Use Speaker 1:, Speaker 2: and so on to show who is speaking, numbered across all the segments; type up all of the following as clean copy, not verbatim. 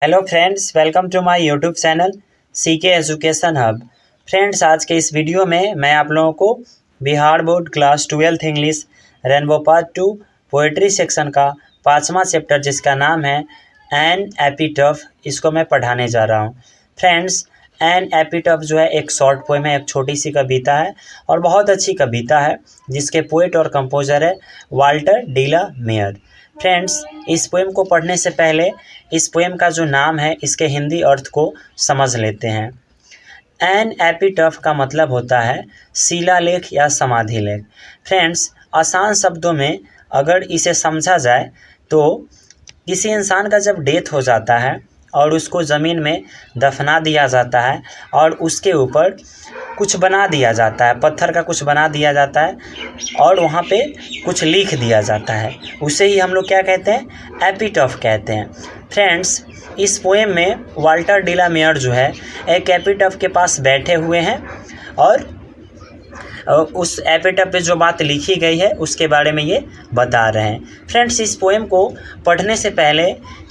Speaker 1: Hello friends, welcome to my YouTube channel CK education hub. Friends, आज के इस video में मैं आप लोगों को Bihar board class 12th English rainbow part 2 poetry section का 5वां चैप्टर जिसका नाम है एन एपिटफ, इसको मैं पढ़ाने जा रहा हूँ। फ्रेंड्स, एन एपिटफ जो है एक शॉर्ट पोएम है, एक छोटी सी कविता है और बहुत अच्छी कविता है जिसके पोएट और कंपोजर है वाल्टर डिला मेयर। फ्रेंड्स, इस पोएम को पढ़ने से पहले इस पोएम का जो नाम है इसके हिंदी अर्थ को समझ लेते हैं। एन एपिटफ का मतलब होता है शिलालेख या समाधि लेख। फ्रेंड्स, आसान शब्दों में अगर इसे समझा जाए तो किसी इंसान का जब डेथ हो जाता है और उसको ज़मीन में दफना दिया जाता है और उसके ऊपर कुछ बना दिया जाता है, पत्थर का कुछ बना दिया जाता है और वहाँ पे कुछ लिख दिया जाता है, उसे ही हम लोग क्या कहते हैं, एपिटफ कहते हैं। फ्रेंड्स, इस पोएम में वाल्टर डिला मेयर जो है एक एपिटफ के पास बैठे हुए हैं और उस एपिटफ पे जो बात लिखी गई है उसके बारे में ये बता रहे हैं। फ्रेंड्स, इस पोएम को पढ़ने से पहले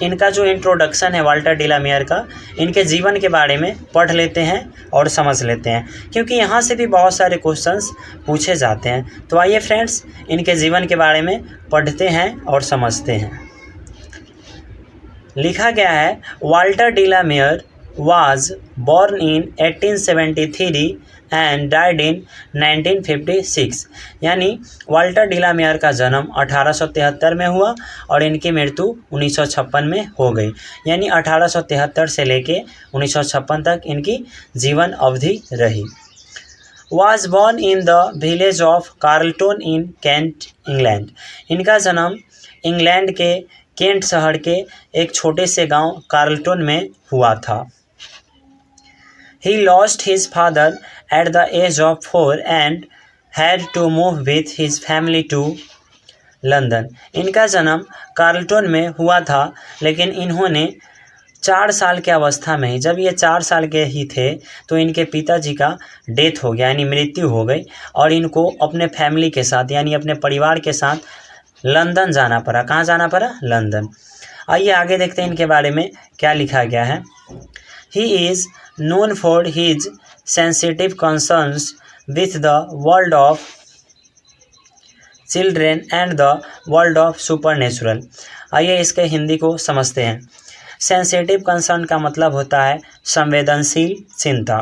Speaker 1: इनका जो इंट्रोडक्शन है वाल्टर डिला मेयर का, इनके जीवन के बारे में पढ़ लेते हैं और समझ लेते हैं, क्योंकि यहाँ से भी बहुत सारे क्वेश्चंस पूछे जाते हैं। तो आइए फ्रेंड्स, इनके जीवन के बारे में पढ़ते हैं और समझते हैं। लिखा गया है, Walter de la Mare was born in 1873 and died in 1956। यानी वाल्टर डिला मेयर का जन्म 1873 में हुआ और इनकी मृत्यु 1956 में हो गई। यानी 1873 से लेके 1956 तक इनकी जीवन अवधि रही। was born in the village of Carlton in Kent, England. इनका जन्म इंग्लैंड के केंट शहर के एक छोटे से गांव कार्लटन में हुआ था। He lost his father at the age of 4 and had to move with his family to London। इनका जन्म कार्लटन में हुआ था, लेकिन इन्होंने 4 साल के अवस्था में ही, जब ये 4 साल के ही थे तो इनके पिताजी का डेथ हो गया, यानी मृत्यु हो गई और इनको अपने फैमिली के साथ यानी अपने परिवार के साथ लंदन जाना पड़ा। कहाँ जाना पड़ा? लंदन। आइए आगे देखते हैं इनके बारे में क्या लिखा गया है। He is known for his sensitive concerns with the world of children and the world of supernatural। आइए इसके हिंदी को समझते हैं। सेंसिटिव कंसर्न का मतलब होता है संवेदनशील चिंता।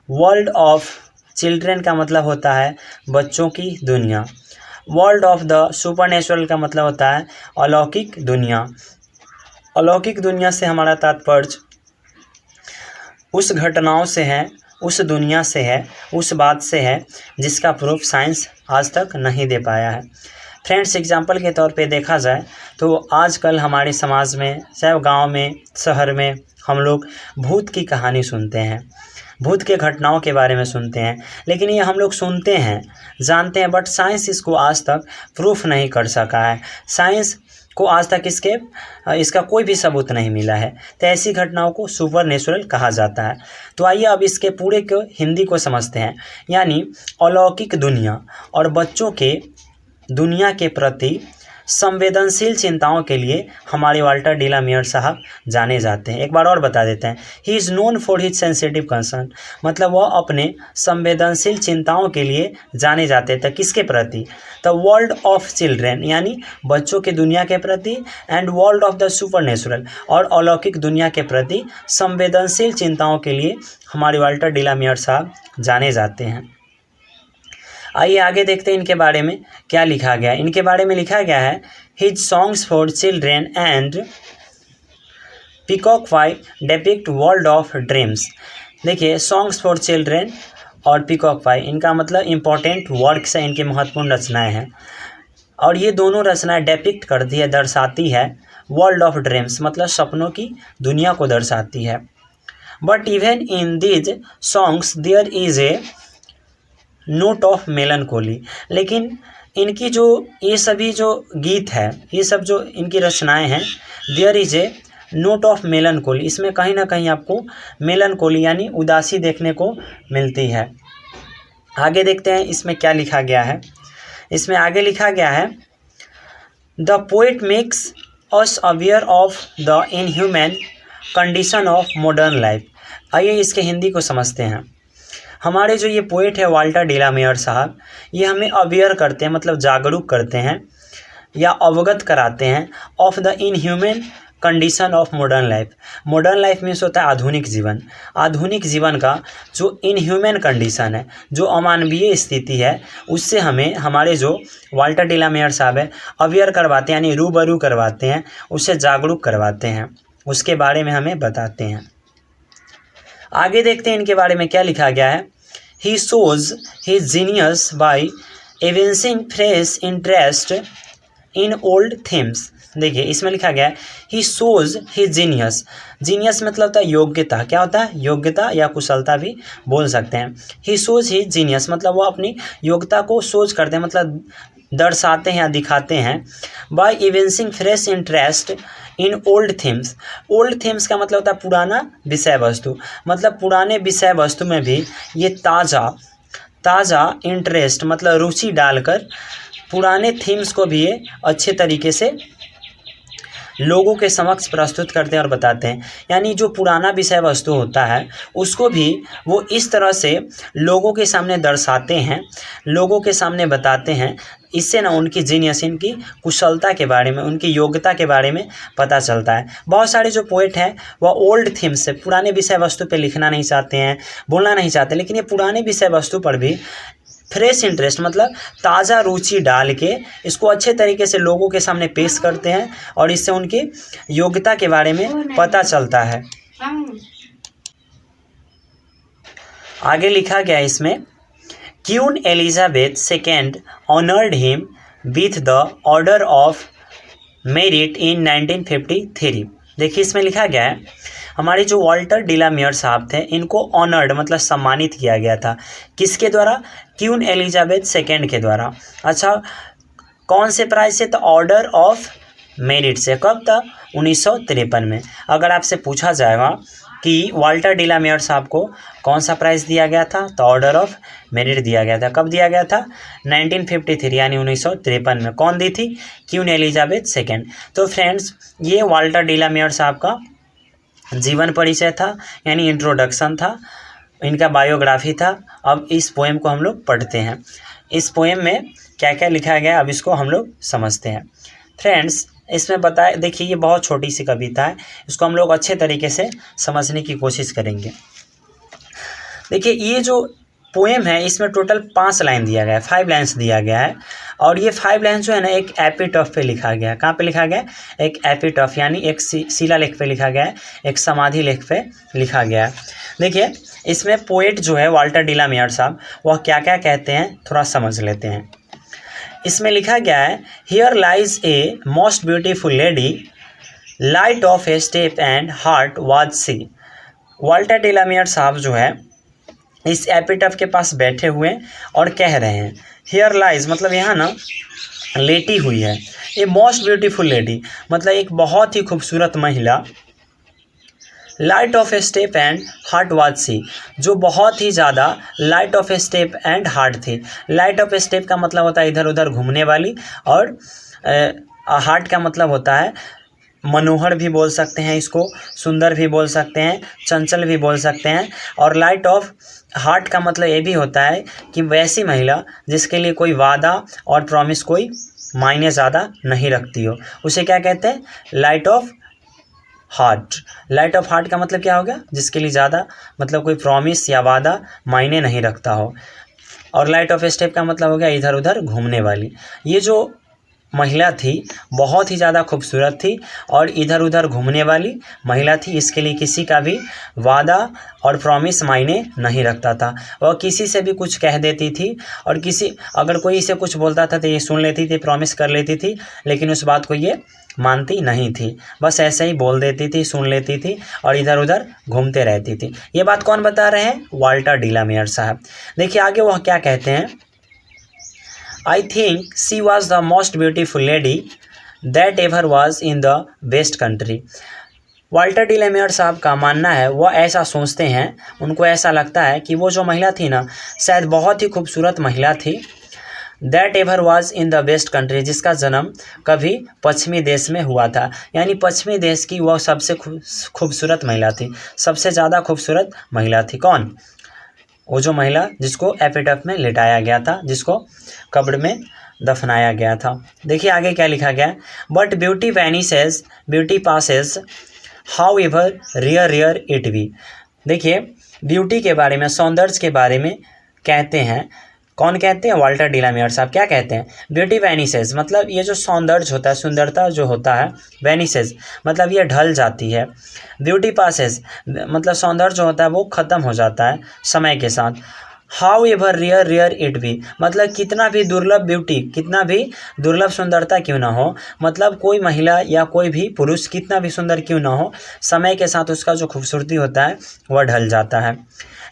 Speaker 1: वर्ल्ड ऑफ चिल्ड्रेन का मतलब होता है बच्चों की दुनिया। वर्ल्ड ऑफ द सुपरनेचुरल का मतलब होता है अलौकिक दुनिया। अलौकिक दुनिया से हमारा तात्पर्य उस घटनाओं से है, उस दुनिया से है, उस बात से है जिसका प्रूफ साइंस आज तक नहीं दे पाया है। फ्रेंड्स, एग्जाम्पल के तौर पे देखा जाए तो आजकल हमारे समाज में, चाहे गांव में, शहर में, हम लोग भूत की कहानी सुनते हैं, भूत के घटनाओं के बारे में सुनते हैं, लेकिन ये हम लोग सुनते हैं, जानते हैं, बट साइंस इसको आज तक प्रूफ नहीं कर सका है। साइंस को आज तक इसका कोई भी सबूत नहीं मिला है। तो ऐसी घटनाओं को सुपर नेचुरल कहा जाता है। तो आइए अब इसके पूरे को हिंदी को समझते हैं। यानी अलौकिक दुनिया और बच्चों के दुनिया के प्रति संवेदनशील चिंताओं के लिए हमारे वाल्टर डिला मेयर साहब जाने जाते हैं। एक बार और बता देते हैं, he is known for his sensitive concern, मतलब वह अपने संवेदनशील चिंताओं के लिए जाने जाते थे। किसके प्रति? द वर्ल्ड ऑफ चिल्ड्रेन, यानी बच्चों की दुनिया के प्रति, and world of the supernatural, और अलौकिक दुनिया के प्रति संवेदनशील चिंताओं के लिए हमारे वाल्टर डिला मेयर साहब जाने जाते हैं। आइए आगे देखते हैं इनके बारे में क्या लिखा गया है। इनके बारे में लिखा गया है, his songs for children and peacock pi depict world of dreams. देखिए, सॉन्ग्स फॉर चिल्ड्रेन और पीकॉक पाई, इनका मतलब इम्पॉर्टेंट वर्क्स है, इनकी महत्वपूर्ण रचनाएं हैं और ये दोनों रचनाएं डेपिक्ट करती है, दर्शाती है वर्ल्ड ऑफ ड्रीम्स, मतलब सपनों की दुनिया को दर्शाती है। But even in these songs there is a note of melancholy, लेकिन इनकी जो ये सभी जो गीत है, ये सब जो इनकी रचनाएं हैं, there is a note of melancholy, इसमें कहीं ना कहीं आपको मेलनकोली यानी उदासी देखने को मिलती है। आगे देखते हैं इसमें क्या लिखा गया है। इसमें आगे लिखा गया है, the poet makes us aware of the inhuman condition of modern life. आइए इसके हिंदी को समझते हैं। हमारे जो ये पोएट है वाल्टर डिलामेयर साहब, ये हमें अवेयर करते हैं, मतलब जागरूक करते हैं या अवगत कराते हैं of the inhuman condition of modern life. Modern life means होता है आधुनिक जीवन। आधुनिक जीवन का जो इनह्यूमन कंडीशन है, जो अमानवीय स्थिति है, उससे हमें हमारे जो वाल्टर डिलामेयर साहब है अवेयर करवाते हैं, यानी रूबरू करवाते हैं, उससे जागरूक करवाते हैं, उसके बारे में हमें बताते हैं। आगे देखते हैं इनके बारे में क्या लिखा गया है। He shows his genius by evincing fresh interest in old themes. देखिए इसमें लिखा गया है he shows his genius. Genius मतलब होता है योग्यता। क्या होता है? योग्यता या कुशलता भी बोल सकते हैं। ही शोज हिज जीनियस मतलब वो अपनी योग्यता को सोच करते हैं, मतलब दर्शाते हैं या दिखाते हैं। By evincing fresh interest in old themes. Old themes का मतलब होता है पुराना विषय वस्तु, मतलब पुराने विषय वस्तु में भी ये ताज़ा इंटरेस्ट मतलब रुचि डालकर पुराने थीम्स को भी ये अच्छे तरीके से लोगों के समक्ष प्रस्तुत करते हैं और बताते हैं। यानी जो पुराना विषय वस्तु होता है उसको भी वो इस तरह से लोगों के सामने दर्शाते हैं, लोगों के सामने बताते हैं। इससे ना उनकी जीनियस, इनकी कुशलता के बारे में, उनकी योग्यता के बारे में पता चलता है। बहुत सारे जो पोएट हैं वह ओल्ड थीम्स से, पुराने विषय वस्तु पे लिखना नहीं चाहते हैं, बोलना नहीं चाहते, लेकिन ये पुराने विषय वस्तु पर भी फ्रेश इंटरेस्ट मतलब ताज़ा रुचि डाल के इसको अच्छे तरीके से लोगों के सामने पेश करते हैं और इससे उनकी योग्यता के बारे में पता चलता है। आगे लिखा गया इसमें, queen Elizabeth second honoured him with the order of merit in 1953। देखिए इसमें लिखा गया है हमारे जो वाल्टर डिलामेयर साहब थे इनको ऑनर्ड मतलब सम्मानित किया गया था। किसके द्वारा? क्वीन एलिजाबेथ सेकेंड के द्वारा। अच्छा, कौन से प्राइज से? तो ऑर्डर ऑफ मेरिट से। कब था? 1953 में। अगर आपसे पूछा जाएगा कि वाल्टर डिलामेयर साहब को कौन सा प्राइज़ दिया गया था, तो ऑर्डर ऑफ मेरिट दिया गया था। कब दिया गया था? 1953 यानी 1953 में। कौन दी थी? Queen Elizabeth second. तो फ्रेंड्स, ये वाल्टर डिलामेयर साहब का जीवन परिचय था, यानी इंट्रोडक्शन था, इनका बायोग्राफी था। अब इस पोएम को हम लोग पढ़ते हैं। इस पोएम में क्या क्या लिखा गया अब इसको हम लोग समझते हैं। फ्रेंड्स, इसमें बताए, देखिए ये बहुत छोटी सी कविता है, इसको हम लोग अच्छे तरीके से समझने की कोशिश करेंगे। देखिए ये जो पोएम है इसमें टोटल 5 लाइन दिया गया है, 5 लाइन्स दिया गया है। और ये 5 लाइन जो है ना एक एपिटॉफ पे लिखा गया है। कहाँ पे लिखा गया है? एक एपिटॉफ यानी एक शिलालेख पे लिखा गया है, एक समाधि लेख पे लिखा गया है। देखिए इसमें पोएट जो है वाल्टर डिलामेयर साहब वह क्या क्या कहते हैं थोड़ा समझ लेते हैं। इसमें लिखा गया है, here lies a most beautiful lady, light of a step and heart was she. Walter de la Mare साहब जो है इस एपिटॉफ के पास बैठे हुए और कह रहे हैं, हियर लाइज मतलब यहाँ ना लेटी हुई है, ए मोस्ट ब्यूटीफुल लेडी मतलब एक बहुत ही खूबसूरत महिला, light of a step and heart was she जो बहुत ही ज़्यादा light of a step and heart थी। लाइट ऑफ ए स्टेप का मतलब होता है इधर उधर घूमने वाली, और हार्ट का मतलब होता है मनोहर भी बोल सकते हैं इसको, सुंदर भी बोल सकते हैं, चंचल भी बोल सकते हैं। और लाइट ऑफ हार्ट का मतलब ये भी होता है कि वैसी महिला जिसके लिए कोई वादा और प्रॉमिस कोई मायने ज़्यादा नहीं रखती हो, उसे क्या कहते हैं? Light of heart. Light of heart का मतलब क्या हो गया? जिसके लिए ज़्यादा मतलब कोई प्रॉमिस या वादा मायने नहीं रखता हो। और लाइट ऑफ स्टेप का मतलब हो गया इधर उधर घूमने वाली। ये जो महिला थी बहुत ही ज़्यादा खूबसूरत थी और इधर उधर घूमने वाली महिला थी, इसके लिए किसी का भी वादा और प्रॉमिस मायने नहीं रखता था। वह किसी से भी कुछ कह देती थी और अगर कोई इसे कुछ बोलता था तो ये सुन लेती थी, प्रॉमिस कर लेती थी, लेकिन उस बात को ये मानती नहीं थी, बस ऐसे ही बोल देती थी, सुन लेती थी और इधर उधर घूमते रहती थी। ये बात कौन बता रहे हैं? वाल्टर डिलामेयर साहब। देखिए आगे वह क्या कहते हैं, I think she was the most beautiful lady that ever was in the West country। Walter de la Mare साहब का मानना है, वह ऐसा सोचते हैं, उनको ऐसा लगता है कि वो जो महिला थी ना शायद बहुत ही खूबसूरत महिला थी that ever was in the west country, जिसका जन्म कभी पश्चिमी देश में हुआ था। यानी पश्चिमी देश की वह सबसे खूबसूरत महिला थी, सबसे ज़्यादा खूबसूरत महिला थी। कौन? वो जो महिला जिसको एपिटफ में लिटाया गया था, जिसको कब्र में दफनाया गया था। देखिए आगे क्या लिखा गया है, but beauty vanishes beauty passes however rare rare it be. देखिए ब्यूटी के बारे में, सौंदर्य के बारे में कहते हैं, कौन कहते हैं? वाल्टर डिलामियर साहब। क्या कहते हैं? ब्यूटी वैनिसेस, मतलब ये जो सौंदर्य होता है, सुंदरता जो होता है, वैनिसेस मतलब ये ढल जाती है। ब्यूटी पासेस मतलब सौंदर्य जो होता है वो ख़त्म हो जाता है समय के साथ। How ever rare rare it B मतलब कितना भी दुर्लभ ब्यूटी, कितना भी दुर्लभ सुंदरता क्यों ना हो, मतलब कोई महिला या कोई भी पुरुष कितना भी सुंदर क्यों ना हो, समय के साथ उसका जो खूबसूरती होता है वह ढल जाता है।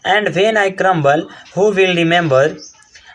Speaker 1: And when I crumble who will remember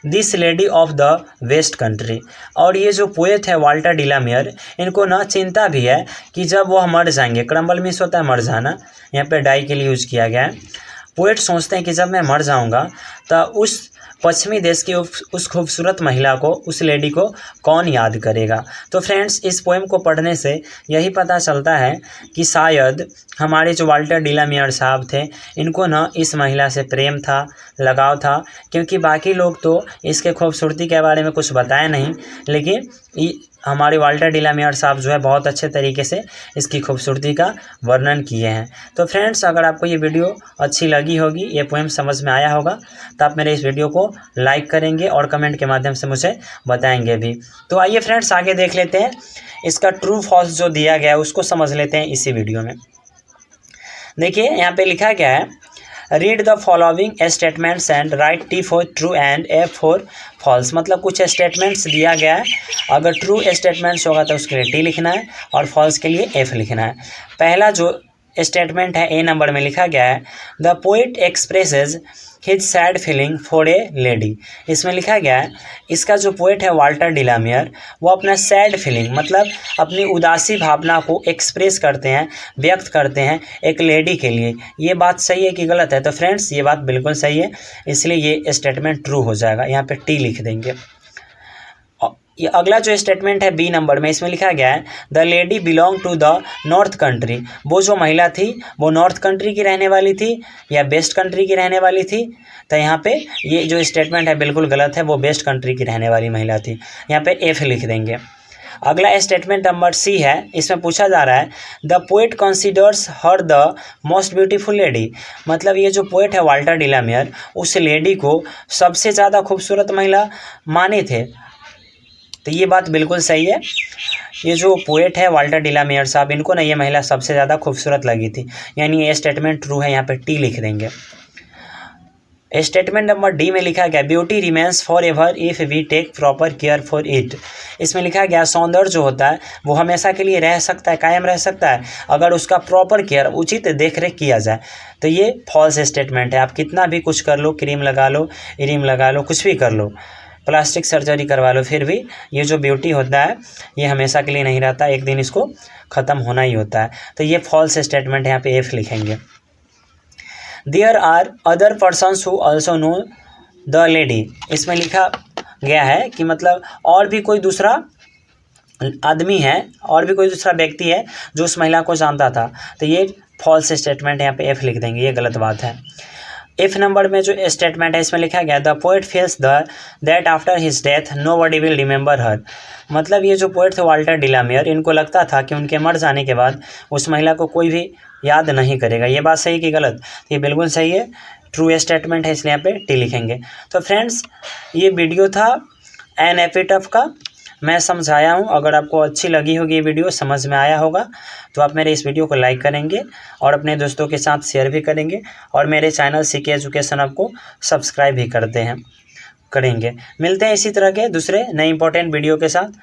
Speaker 1: this lady of the west country. और ये जो पोएट है वाल्टर डिलामियर, इनको ना चिंता भी है कि जब वह मर जाएंगे, क्रम्बल मीन्स होता है मर जाना, यहाँ पे डाई के लिए यूज किया गया है। पोएट सोचते हैं कि जब मैं मर जाऊंगा तो उस पश्चिमी देश की उस खूबसूरत महिला को, उस लेडी को कौन याद करेगा। तो फ्रेंड्स इस पोएम को पढ़ने से यही पता चलता है कि शायद हमारे जो वाल्टर डिलामियर साहब थे, इनको ना इस महिला से प्रेम था, लगाव था, क्योंकि बाकी लोग तो इसके खूबसूरती के बारे में कुछ बताया नहीं, लेकिन हमारे वाल्टर डिलामियर साहब जो है बहुत अच्छे तरीके से इसकी खूबसूरती का वर्णन किए हैं। तो फ्रेंड्स अगर आपको ये वीडियो अच्छी लगी होगी, ये पोएम समझ में आया होगा, तो आप मेरे इस वीडियो को लाइक करेंगे और कमेंट के माध्यम से मुझे बताएंगे भी। तो आइए फ्रेंड्स आगे देख लेते हैं, इसका ट्रू फॉल्स जो दिया गया है उसको समझ लेते हैं इसी वीडियो में। देखिए यहाँ पे लिखा गया है, read the following statements and write T for true and F for false. मतलब कुछ स्टेटमेंट्स दिया गया है, अगर ट्रू स्टेटमेंट्स होगा तो उसके लिए टी लिखना है और फॉल्स के लिए एफ लिखना है। पहला जो स्टेटमेंट है ए नंबर में लिखा गया है, the poet expresses his sad feeling for a lady. इसमें लिखा गया है, इसका जो पोएट है वाल्टर डिलामियर, वो अपना सैड फीलिंग मतलब अपनी उदासी भावना को एक्सप्रेस करते हैं, व्यक्त करते हैं एक लेडी के लिए। ये बात सही है कि गलत है? तो फ्रेंड्स ये बात बिल्कुल सही है, इसलिए ये स्टेटमेंट ट्रू हो जाएगा, यहाँ पे टी लिख देंगे। ये अगला जो स्टेटमेंट है बी नंबर में, इसमें लिखा गया है, the lady belong to the north country. वो जो महिला थी वो नॉर्थ कंट्री की रहने वाली थी या वेस्ट कंट्री की रहने वाली थी? तो यहाँ पे ये जो स्टेटमेंट है बिल्कुल गलत है, वो वेस्ट कंट्री की रहने वाली महिला थी, यहाँ पे एफ लिख देंगे। अगला स्टेटमेंट नंबर सी है, इसमें पूछा जा रहा है, the poet considers her the most beautiful lady. मतलब ये जो पोएट है वाल्टर डिलामियर उस लेडी को सबसे ज़्यादा खूबसूरत महिला माने थे। तो ये बात बिल्कुल सही है, ये जो पोएट है वाल्टर डिलामियर साहब, इनको ना ये महिला सबसे ज़्यादा खूबसूरत लगी थी, यानी ये स्टेटमेंट ट्रू है, यहाँ पे टी लिख देंगे। स्टेटमेंट नंबर डी में लिखा गया, beauty remains for ever if we take proper care for it. इसमें लिखा गया सौंदर्य जो होता है वो हमेशा के लिए रह सकता है, कायम रह सकता है, अगर उसका प्रॉपर केयर, उचित देख रेख किया जाए। तो ये फॉल्स स्टेटमेंट है। आप कितना भी कुछ कर लो, क्रीम लगा लो, इरीम लगा लो, कुछ भी कर लो, प्लास्टिक सर्जरी करवा लो, फिर भी ये जो ब्यूटी होता है ये हमेशा के लिए नहीं रहता, एक दिन इसको ख़त्म होना ही होता है। तो ये फॉल्स स्टेटमेंट यहाँ पे एफ लिखेंगे। There are other persons who also know the lady. इसमें लिखा गया है कि मतलब और भी कोई दूसरा आदमी है, और भी कोई दूसरा व्यक्ति है जो उस महिला को जानता था। तो ये फॉल्स स्टेटमेंट यहाँ पे एफ लिख देंगे, ये गलत बात है। एफ नंबर में जो स्टेटमेंट है इसमें लिखा गया, the poet feels that after his death nobody will remember her. मतलब ये जो पोएट थे वाल्टर डिलामियर, इनको लगता था कि उनके मर जाने के बाद उस महिला को कोई भी याद नहीं करेगा। ये बात सही कि गलत? ये बिल्कुल सही है, ट्रू स्टेटमेंट है, इसलिए यहाँ पे टी लिखेंगे। तो फ्रेंड्स ये वीडियो था एन एपिटफ का, मैं समझाया हूँ। अगर आपको अच्छी लगी होगी ये वीडियो, समझ में आया होगा, तो आप मेरे इस वीडियो को लाइक करेंगे और अपने दोस्तों के साथ शेयर भी करेंगे, और मेरे चैनल सीके एजुकेशन आपको सब्सक्राइब भी करेंगे। मिलते हैं इसी तरह के दूसरे नए इंपॉर्टेंट वीडियो के साथ।